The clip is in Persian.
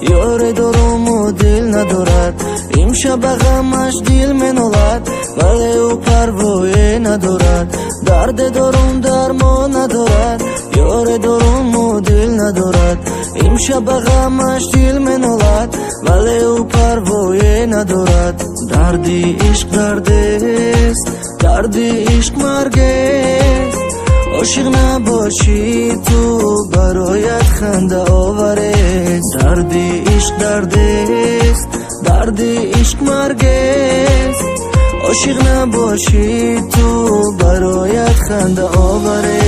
یار دارم و دل ندارد، امشب غمش دل منالد ولی او پروایی ندارد. درد دارم درمان ندارد، یار دارم و دل ندارد، امشب غمش دل منالد ولی او پروایی ندارد. دردی عشق درد است، دردی عشق مرگ است، عاشق نباشی تو برایت خنده آوره. دردی عشق درد است، دردی عشق مرگ است، عاشق نباشی تو برایت خنده آوره.